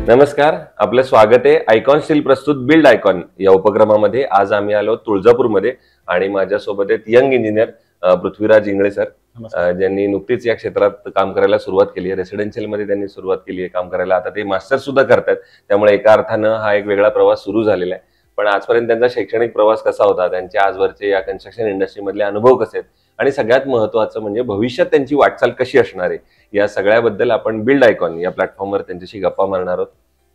नमस्कार, आपलं स्वागत आहे आयकॉन स्टील प्रस्तुत बिल्ड आयकॉन या उपक्रमामध्ये. आज आम्ही आलो तुळजापूरमध्ये आणि माझ्यासोबत आहेत young engineer Prithviraj Ingale sir, ज्यांनी नुकतीच या क्षेत्रात काम करायला सुरुवात केली आहे. रेसिडेन्शियल मध्ये त्यांनी सुरुवात केली आहे काम करायला. आता ते मास्टर सुद्धा करतात, त्यामुळे एका अर्थानं हा एक वेगळा प्रवास सुरू झालेला आहे. पण आजपर्यंत त्यांचा शैक्षणिक प्रवास कसा होता, त्यांचे आजवरचे या कन्स्ट्रक्शन इंडस्ट्री मधले अनुभव कसे आहेत आणि सगळ्यात महत्त्वाचं म्हणजे भविष्यात त्यांची वाटचाल कशी असणार आहे, या सगळ्याबद्दल आपण बिल्ड आयकॉन या प्लॅटफॉर्मवर त्यांच्याशी गप्पा मारणार आहोत.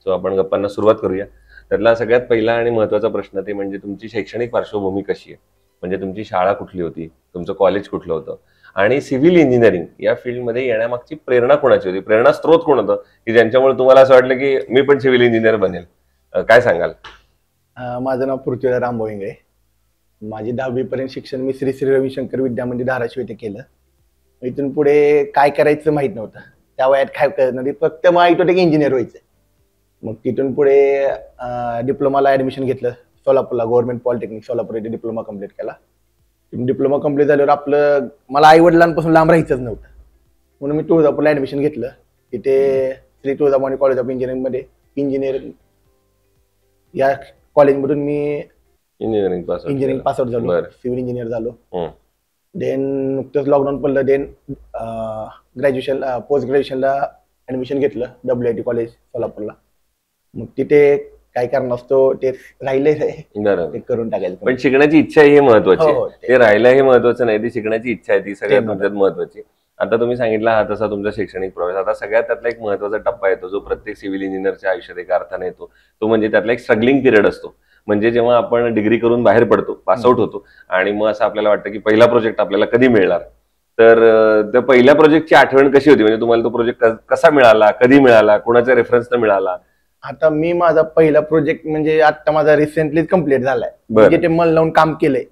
सो आपण गप्पांना सुरुवात करूया. त्यातला सगळ्यात पहिला आणि महत्त्वाचा प्रश्न ते म्हणजे तुमची शैक्षणिक पार्श्वभूमी कशी आहे, म्हणजे तुमची शाळा कुठली होती, तुमचं कॉलेज कुठलं होतं आणि सिव्हिल इंजिनिअरिंग या फील्डमध्ये येण्यामागची प्रेरणा कोणाची होती, प्रेरणा स्त्रोत कोण होतं की ज्यांच्यामुळे तुम्हाला असं वाटलं की मी पण सिव्हिल इंजिनियर बनेल, काय सांगाल? माझं नाव पृथ्वीराज रामभाऊ इंगळे. माझी 10वी पर्यंत शिक्षण मी श्री श्री रविशंकर विद्यामंदिर धाराशिव येथे केलं. इथून पुढे काय करायचं माहित नव्हतं, त्या वयात काय करत नव्हती, फक्त माहित होतं की इंजिनियर व्हायचं. मग तिथून पुढे डिप्लोमाला ऍडमिशन घेतलं सोलापूरला, गव्हर्नमेंट पॉलिटेक्निक सोलापूर येथे डिप्लोमा कम्प्लीट केला. डिप्लोमा कम्प्लीट झाल्यावर मला आई वडिलांपासून लांब राहायचंच नव्हतं, म्हणून मी तुळजापूरला ऍडमिशन घेतलं. तिथे Shri Tuljabhavani college of engineering मध्ये इंजिनिअरिंग या कॉलेजमधून मी इंजिनिअरिंग पास आउट झालो, सिव्हिल इंजिनियर झालो. देन नुकतंच लॉकडाऊन पडलं, देन ग्रॅज्युएशन पोस्ट ग्रॅज्युएशनला ऍडमिशन घेतलं WIT कॉलेज सोलापूरला. मग तिथे काय करणार असतो ते राहिले ते करून टाकायचं. पण शिकण्याची इच्छा ही महत्वाची, ते राहिलं हे महत्वाचं नाही, ती शिकण्याची इच्छा आहे ती सगळ्यात तुमच्यात महत्वाची. आता तुम्ही सांगितला हा तसा तुमचा शैक्षणिक प्रवास. आता सगळ्यात त्यातला एक महत्वाचा टप्पा येतो जो प्रत्येक सिव्हिल इंजिनियरच्या आयुष्यात एका अर्थाने येतो, तो म्हणजे त्यातला एक स्ट्रगलिंग पिरियड असतो. म्हणजे जेव्हा आपण डिग्री करून बाहेर पडतो, पासआउट होतो आणि मग असं आपल्याला वाटतं की पहिला प्रोजेक्ट आपल्याला कधी मिळणार. तर त्या पहिल्या प्रोजेक्टची आठवण कशी होती, म्हणजे तुम्हाला तो प्रोजेक्ट कसा मिळाला, कधी मिळाला, कोणाच्या रेफरन्सनं मिळाला? आता मी माझा पहिला प्रोजेक्ट म्हणजे आता माझा रिसेंटली कम्प्लीट झालाय, म्हणजे ते मन लावून काम केलंय.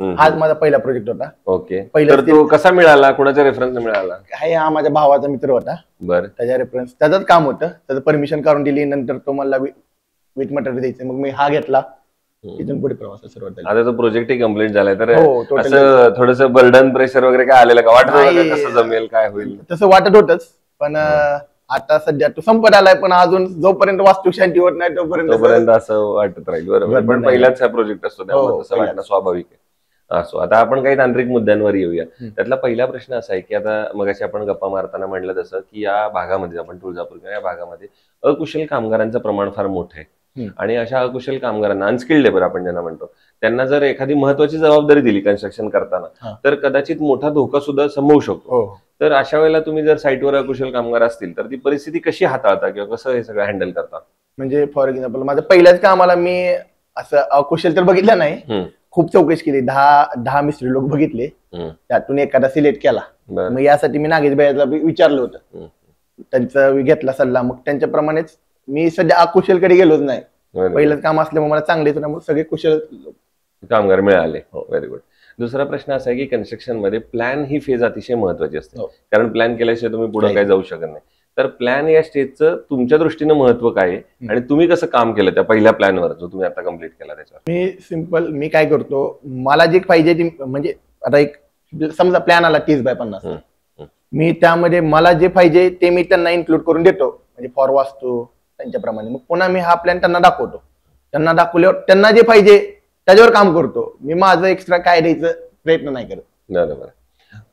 हाच माझा पहिला प्रोजेक्ट होता. ओके, तर तो कसा मिळाला, कोणाच्या रेफरन्सनं मिळाला? हा माझ्या भावाचा मित्र होता. बरं, त्याच्या रेफरन्स, त्याचंच काम होतं, त्याचं परमिशन काढून दिली. नंतर तो मला विथ मटेरियल द्यायचं, मग मी हा घेतला. तिथून पुढे प्रवास सुरुवात झाली. आता तो प्रोजेक्टही कम्प्लीट झालाय, तर असं थोडंसं बर्डन प्रेशर वगैरे काय आलेलं का, वाटत कसं जमेल, काय होईल? तसं वाटत होतच, पण आता सध्या तो संपत आलाय. पण अजून जोपर्यंत वास्तुशांती होत नाही तोपर्यंत असं वाटत राहील. बरोबर, पण पहिलाच हा प्रोजेक्ट असतो त्यामुळे तसं वाटणं स्वाभाविक आहे. असो, आता आपण काही तांत्रिक मुद्द्यांवर येऊया. त्यातला पहिला प्रश्न असा आहे की आता मगाशी आपण गप्पा मारताना म्हणलं तसं की या भागामध्ये, आपण तुळजापूर किंवा या भागामध्ये अकुशल कामगारांचं प्रमाण फार मोठं आहे आणि अशा अकुशल कामगारांना, अनस्किल्ड लेबर आपण ज्यांना म्हणतो, त्यांना जर एखादी महत्वाची जबाबदारी दिली कन्स्ट्रक्शन करताना तर कदाचित मोठा धोका सुद्धा संभवू शकतो. तर अशा वेळेला तुम्ही जर साईटवर अकुशल कामगार असतील तर ती परिस्थिती कशी हाताळता किंवा कसं हे सगळं हँडल करता? म्हणजे फॉर एक्झाम्पल माझं पहिल्याच कामाला मी असं अकुशल तर बघितलं नाही, खूप चौकशी केली. 10 मिस्त्री लोक बघितले, त्यातून एखादा सिलेक्ट केला. मग यासाठी मी नागेश भाईला विचारलं होतं, त्यांचा घेतला सल्ला. मग त्यांच्याप्रमाणेच मी सध्या अकुशलकडे गेलोच नाही. पहिलंच काम असल्यामुळे मला चांगले सगळे कुशल कामगार मिळाले. Very good. दुसरा प्रश्न असा आहे की कन्स्ट्रक्शन मध्ये प्लॅन ही फेज अतिशय महत्वाची असते, कारण प्लॅन केल्याशिवाय तुम्ही पुढे काही जाऊ शकत नाही. तर प्लॅन या स्टेजचं तुमच्या दृष्टीनं महत्व काय आहे आणि तुम्ही कसं काम केलं त्या पहिल्या प्लॅनवर जो तुम्ही आता कम्प्लीट केला त्याच्यावर? मी सिंपल, मी काय करतो, मला जे पाहिजे ती, म्हणजे आता एक समजा प्लॅन आला 30x50, मी त्यामध्ये मला जे पाहिजे ते मी त्यांना इन्क्लूड करून देतो, म्हणजे फॉर वास्तू त्यांच्याप्रमाणे. मग पुन्हा मी हा प्लॅन त्यांना दाखवतो, त्यांना दाखवल्यावर त्यांना जे पाहिजे त्याच्यावर काम करतो. मी माझं एक्स्ट्रा काय द्यायचं प्रयत्न नाही करत. बरोबर.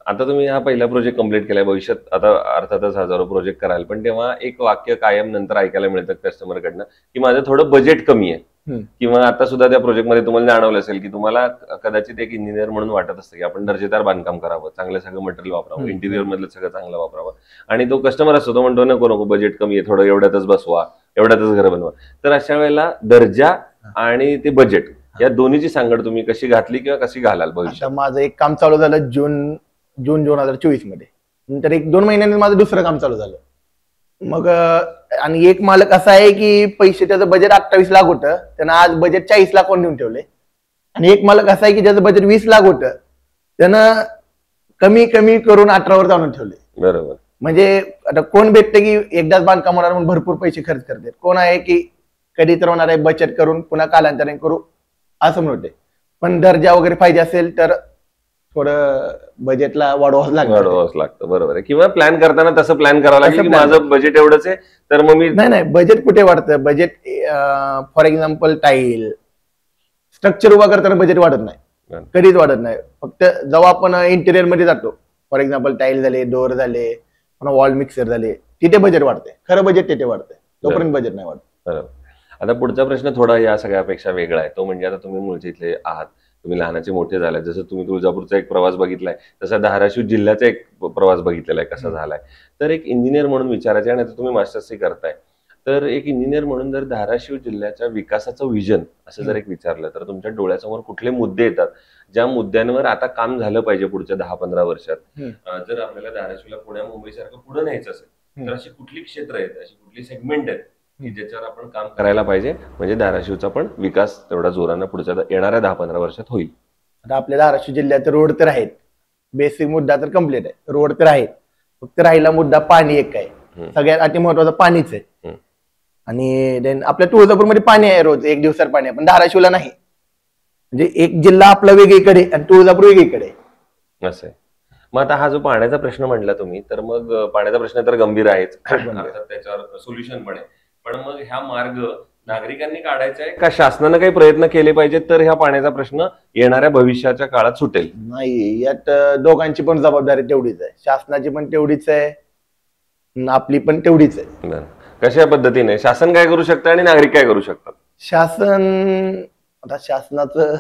आता तुम्ही हा पहिला प्रोजेक्ट कम्प्लीट केलाय, भविष्यात आता अर्थातच हजारो प्रोजेक्ट कराल, पण तेव्हा एक वाक्य कायम नंतर ऐकायला मिळतं कस्टमरकडनं की माझं थोडं बजेट कमी आहे, किंवा आता सुद्धा त्या प्रोजेक्टमध्ये तुम्हाला जाणवलं असेल की तुम्हाला कदाचित एक इंजिनियर म्हणून वाटत असतं की आपण दर्जेदार बांधकाम करावं, चांगलं सगळं मटेरियल वापरावं, इंटिरियर मधलं सगळं चांगलं वापरावं, आणि तो कस्टमर असतो तो म्हणतो नको बजेट कमी आहे, थोडं एवढ्यातच बसवा, एवढ्यातच घर बनवा. तर अशा वेळेला दर्जा आणि ते बजेट या दोन्हीची सांगड तुम्ही कशी घातली किंवा कशी घालाल भविष्यात? माझं एक काम चालू झालं जून 2024 मध्ये. नंतर 1-2 महिन्यांनी माझं दुसरं काम चालू झालं. मग आणि एक मालक असा आहे की पैसे, त्याचं बजेट 28 लाख होतं, त्यानं आज बजेट 40 लाख देऊन ठेवले. आणि एक मालक असा आहे की ज्याचं बजेट 20 लाख होतं, त्यानं कमी कमी करून 18 जाणून ठेवले. बरोबर. म्हणजे आता कोण भेटते की एकदाच बांधकाम होणार म्हणून भरपूर पैसे खर्च करते, कोण आहे की कधी तर होणार आहे बचत करून पुन्हा कालांतराने करू असं म्हणते. पण दर्जा वगैरे पाहिजे असेल तर थोडं बजेटला वाढवावं लागतं. वाढवावंच लागतं, बरोबर आहे. किंवा प्लॅन करताना तसं प्लॅन करावं लागेल तसं की plan माझं बजेट एवढंच आहे, तर मग मी नाही बजेट कुठे वाढतं? Budget for example tile structure उभा करताना बजेट वाढत नाही, हं. कधीच वाढत नाही. फक्त जेव्हा आपण इंटेरियर मध्ये जातो, फॉर एक्झाम्पल टाईल झाले, डोअर झाले, पुन्हा वॉल मिक्सर झाले, तिथे बजेट वाढते. खरं बजेट तिथे वाढते, तोपर्यंत बजेट नाही वाढत. बरोबर. आता पुढचा प्रश्न थोडा या सगळ्यापेक्षा वेगळा आहे. तो म्हणजे आता तुम्ही मूळचे इथले आहात, तुम्ही लहानाचे मोठे झालाय. जसं तुम्ही तुळजापूरचा एक प्रवास बघितलाय, तसा धाराशिव जिल्ह्याचा एक प्रवास बघितलेला आहे, कसा झालाय. तर एक इंजिनियर म्हणून विचारायचं आहे, आणि आता तुम्ही मास्टर्सही करताय, तर एक इंजिनियर म्हणून जर धाराशिव जिल्ह्याच्या विकासाचं विजन असं जर एक विचारलं, तर तुमच्या डोळ्यासमोर कुठले मुद्दे येतात, ज्या मुद्द्यांवर आता काम झालं पाहिजे पुढच्या 10-15 वर्षात? जर आपल्याला धाराशिवला पुण्या मुंबई सारखं पुढे न्यायचं असेल, तर अशी कुठली क्षेत्र आहेत, अशी कुठली सेगमेंट आहेत की ज्याच्यावर आपण काम करायला पाहिजे, म्हणजे धाराशिवचा पण विकास तेवढा जोरानं पुढच्या येणाऱ्या 10-15 वर्षात होईल? आता आपल्या धाराशिव जिल्ह्यात रोड तर आहेत, बेसिक मुद्दा तर कम्प्लीट आहे, रोड तर आहेत. फक्त राहिला मुद्दा पाणी एक आहे, सगळ्यात अति महत्वाचं पाणीच आहे. आणि देन आपल्या तुळजापूरमध्ये पाणी आहे, रोज 1 दिवसात पाणी आहे, पण धाराशिवला नाही. म्हणजे एक जिल्हा आपला वेगळीकडे आणि तुळजापूर वेगळीकडे. असं आहे. मग आता हा जो पाण्याचा प्रश्न म्हटला तुम्ही, तर मग पाण्याचा प्रश्न तर गंभीर आहेच, अर्थात त्याच्यावर सोल्युशन पण आहे. पण मग ह्या मार्ग नागरिकांनी काढायचा आहे का शासनानं काही प्रयत्न केले पाहिजेत, तर ह्या पाण्याचा प्रश्न येणाऱ्या भविष्याच्या काळात सुटेल? नाही, यात दोघांची पण जबाबदारी तेवढीच आहे, शासनाची पण तेवढीच आहे, आपली पण तेवढीच आहे. बरं. कशा पद्धतीने शासन काय करू शकतं आणि नागरिक काय करू शकतात? शासन, आता शासनाचं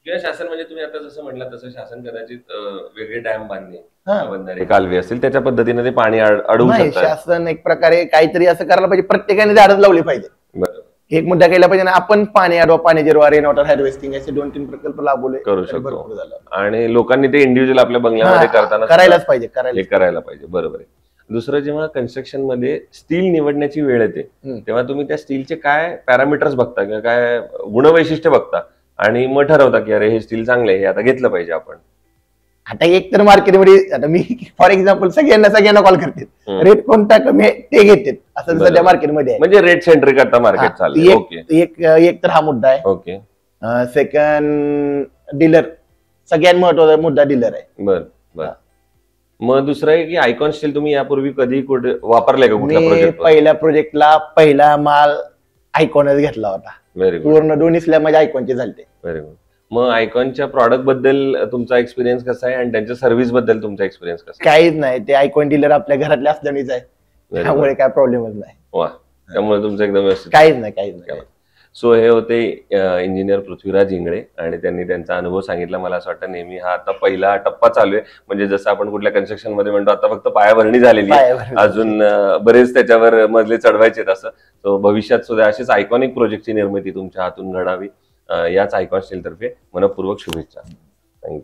किंवा शासन म्हणजे तुम्ही आता जसं म्हटलं तसं शासन कदाचित वेगळे डॅम बांधणे, हा. बंधारे, कालवे असतील, त्याच्या पद्धतीने ते पाणी अडवू नाही, शकतात. शासन एक प्रकारे काहीतरी असं करायला पाहिजे, प्रत्येकाने झाडच लावली पाहिजे. बरं. एक मुद्दा केला पाहिजे ना, आपण पाणी अडवा, पाणी जिरवा, रेन वॉटर हार्वेस्टिंग असे 2-3 प्रकल्प राबवले करू तर शकतो. भरपूर झालं. आणि लोकांनी ते इंडिव्हिज्युअल आपल्या बंगल्यामध्ये करताना करायलाच पाहिजे, हे करायला पाहिजे. बरोबर आहे. दुसरं, जेव्हा कन्स्ट्रक्शन मध्ये स्टील निवडण्याची वेळ येते, तेव्हा तुम्ही त्या स्टीलचे काय पॅरामीटर्स बघता किंवा काय गुणवैशिष्ट्य बघता आणि मग ठरवता की अरे हे स्टील चांगलं आहे, हे आता घेतलं पाहिजे आपण? आता एक तर मार्केटमध्ये, आता मी फॉर एक्झाम्पल सगळ्यांना कॉल करते, रेट कोणता कमी आहे ते घेते, असं सध्या मार्केटमध्ये आहे. म्हणजे रेट सेंट्रिक आता मार्केट चाललंय. ओके. एक तर हा मुद्दा आहे. ओके. सेकंड, डीलर, सगळ्यात महत्वाचा मुद्दा डीलर आहे. बर. मग दुसरं आहे की आयकॉन स्टील तुम्ही यापूर्वी कधी कुठे वापरले का, कुठल्या मी प्रोजेक्ट? पहिल्या प्रोजेक्टला पहिला माल आयकॉनच घेतला होता. Very good. पूर्ण 2 स्लॅब माझे आयकॉनचे झाले. Very good. मग आयकॉनच्या प्रॉडक्ट बद्दल तुमचा एक्सपिरियन्स कसा आहे आणि त्यांच्या सर्व्हिस बद्दल तुमचा एक्सपिरियन्स कसा आहे? काहीच नाही, ते आयकॉन डीलर आपल्या घरातल्या असल्यानेच आहे, त्यामुळे काय प्रॉब्लेमच नाही. वा, त्यामुळे तुमचं एकदम व्यवस्थित. काहीच नाही. सो हे होते इंजिनियर पृथ्वीराज इंगळे, आणि त्यांनी त्यांचा अनुभव सांगितला. मला असं वाटतं नेहमी हा आता पहिला टप्पा चालू आहे, म्हणजे जसं आपण कुठल्या कन्स्ट्रक्शन मध्ये म्हणतो आता फक्त पायाभरणी झालेली आहे, अजून बरेच त्याच्यावर मजले चढवायचे. असं तो भविष्यात सुद्धा अशीच आयकॉनिक प्रोजेक्टची निर्मिती तुमच्या हातून घडावी, याच आयकॉन स्टील तर्फे मनपूर्वक शुभेच्छा. थँक्यू.